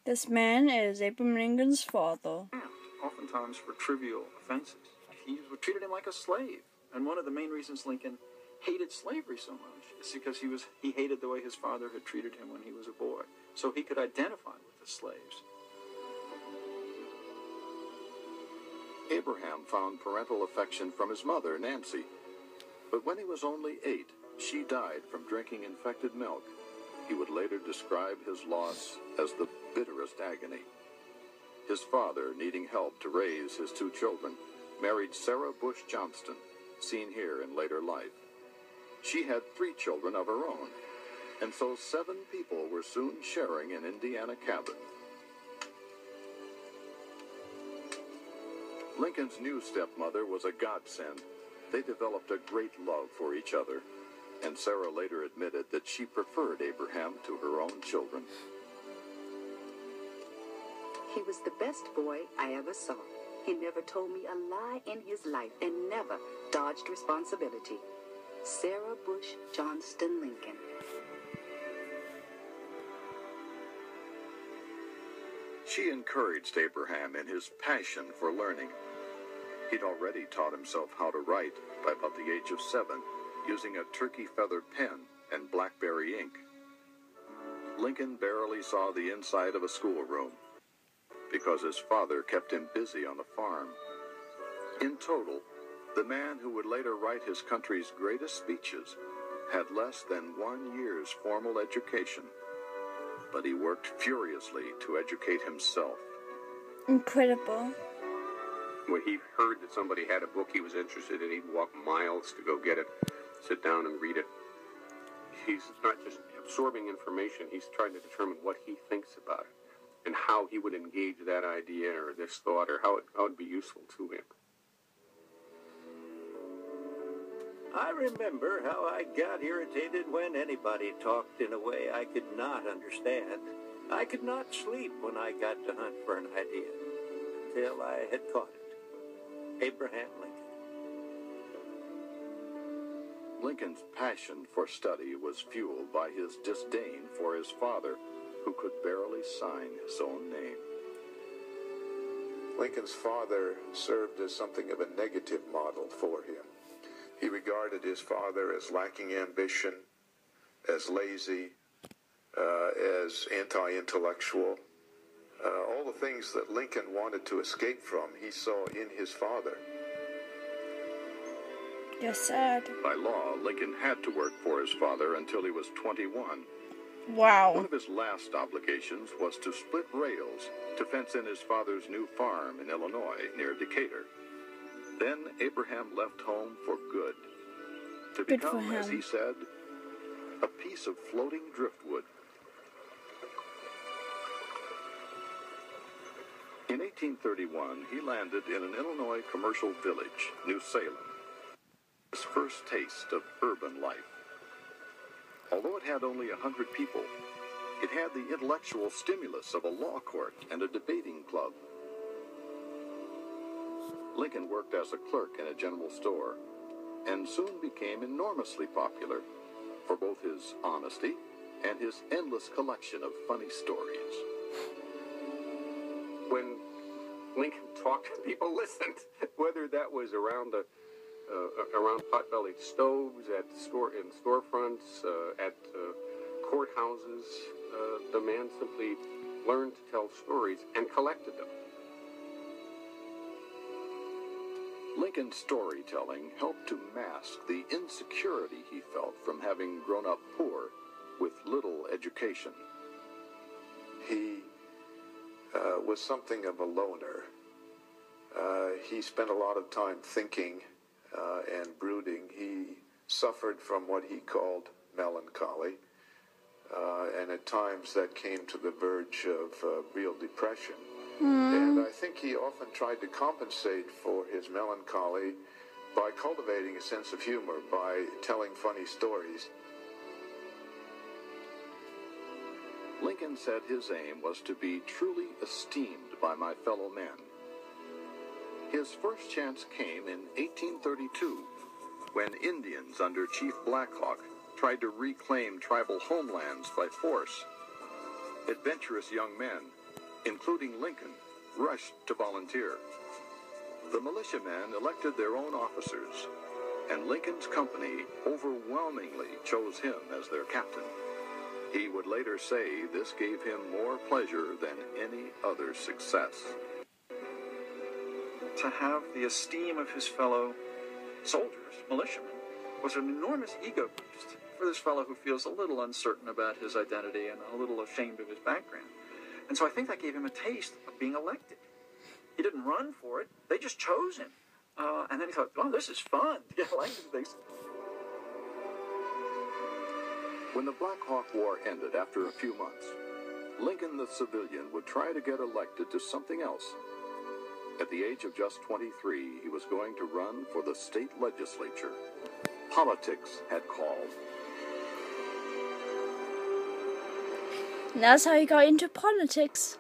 This man is Abraham Lincoln's father. Oftentimes for trivial offenses. He treated him like a slave. And one of the main reasons Lincoln hated slavery so much is because he hated the way his father had treated him when he was a boy. So he could identify with the slaves. Abraham found parental affection from his mother, Nancy. But when he was only 8, she died from drinking infected milk. He would later describe his loss as the bitterest agony. His father, needing help to raise his 2 children, married Sarah Bush Johnston, seen here in later life. She had 3 children of her own, and so 7 people were soon sharing an Indiana cabin. Lincoln's new stepmother was a godsend. They developed a great love for each other, and Sarah later admitted that she preferred Abraham to her own children. He was the best boy I ever saw. He never told me a lie in his life and never dodged responsibility. Sarah Bush Johnston Lincoln. She encouraged Abraham in his passion for learning. He'd already taught himself how to write by about the age of 7, using a turkey feather pen and blackberry ink. Lincoln barely saw the inside of a schoolroom because his father kept him busy on the farm. In total, the man who would later write his country's greatest speeches had less than 1 year's formal education, but he worked furiously to educate himself. Incredible. When he heard that somebody had a book he was interested in, he'd walk miles to go get it, sit down and read it. He's not just absorbing information, he's trying to determine what he thinks about it and how he would engage that idea or this thought or how it would be useful to him. I remember how I got irritated when anybody talked in a way I could not understand. I could not sleep when I got to hunt for an idea until I had caught it. Abraham Lincoln. Lincoln's passion for study was fueled by his disdain for his father, who could barely sign his own name. Lincoln's father served as something of a negative model for him. He regarded his father as lacking ambition, as lazy, as anti-intellectual. All the things that Lincoln wanted to escape from, he saw in his father. You're sad. By law, Lincoln had to work for his father until he was 21. Wow. One of his last obligations was to split rails to fence in his father's new farm in Illinois near Decatur. Then Abraham left home for good, to become, as he said, a piece of floating driftwood. In 1831, he landed in an Illinois commercial village, New Salem, his first taste of urban life. Although it had only 100 people, it had the intellectual stimulus of a law court and a debating club. Lincoln worked as a clerk in a general store and soon became enormously popular for both his honesty and his endless collection of funny stories. When Lincoln talked, people listened, whether that was around pot-bellied stoves, in storefronts, at courthouses. The man simply learned to tell stories and collected them. Lincoln's storytelling helped to mask the insecurity he felt from having grown up poor with little education. He was something of a loner. He spent a lot of time thinking and brooding. He suffered from what he called melancholy, and at times that came to the verge of real depression. And I think he often tried to compensate for his melancholy by cultivating a sense of humor, by telling funny stories. Lincoln said his aim was to be truly esteemed by my fellow men. His first chance came in 1832, when Indians under Chief Black Hawk tried to reclaim tribal homelands by force. Adventurous young men, including Lincoln, rushed to volunteer. The militiamen elected their own officers, and Lincoln's company overwhelmingly chose him as their captain. He would later say this gave him more pleasure than any other success. To have the esteem of his fellow soldiers, militiamen, was an enormous ego boost for this fellow who feels a little uncertain about his identity and a little ashamed of his background. And so I think that gave him a taste of being elected. He didn't run for it. They just chose him. And then he thought, oh, this is fun to get elected. When the Black Hawk War ended after a few months, Lincoln the civilian would try to get elected to something else. At the age of just 23, he was going to run for the state legislature. Politics had called. And that's how he got into politics.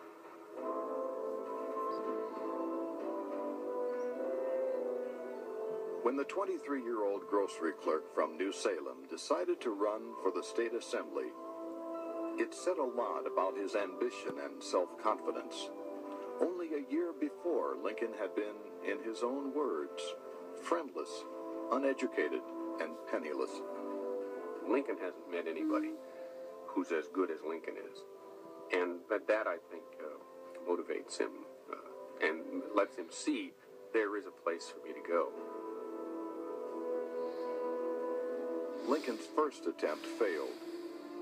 When the 23-year-old grocery clerk from New Salem decided to run for the state assembly, it said a lot about his ambition and self-confidence. Only a year before, Lincoln had been, in his own words, friendless, uneducated, and penniless. Lincoln hasn't met anybody who's as good as Lincoln is. And that I think, motivates him and lets him see there is a place for me to go. Lincoln's first attempt failed,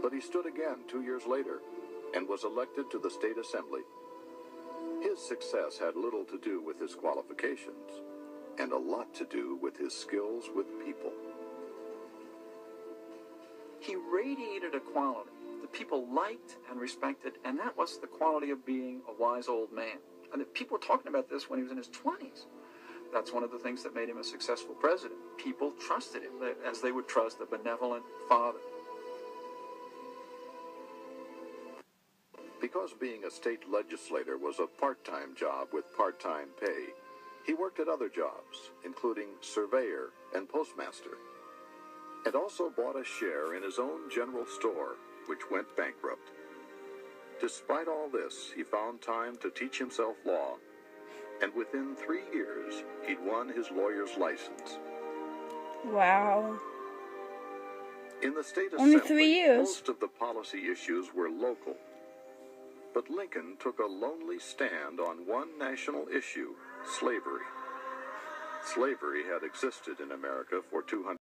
but he stood again 2 years later and was elected to the state assembly. His success had little to do with his qualifications and a lot to do with his skills with people. He radiated a quality that people liked and respected, and that was the quality of being a wise old man. And that people were talking about this when he was in his 20s. That's one of the things that made him a successful president. People trusted him as they would trust a benevolent father. Because being a state legislator was a part-time job with part-time pay, he worked at other jobs, including surveyor and postmaster, and also bought a share in his own general store, which went bankrupt. Despite all this, he found time to teach himself law, and within 3 years, he'd won his lawyer's license. Wow. In the state Only assembly, 3 years. most of the policy issues were local. But Lincoln took a lonely stand on one national issue, slavery. Slavery had existed in America for 200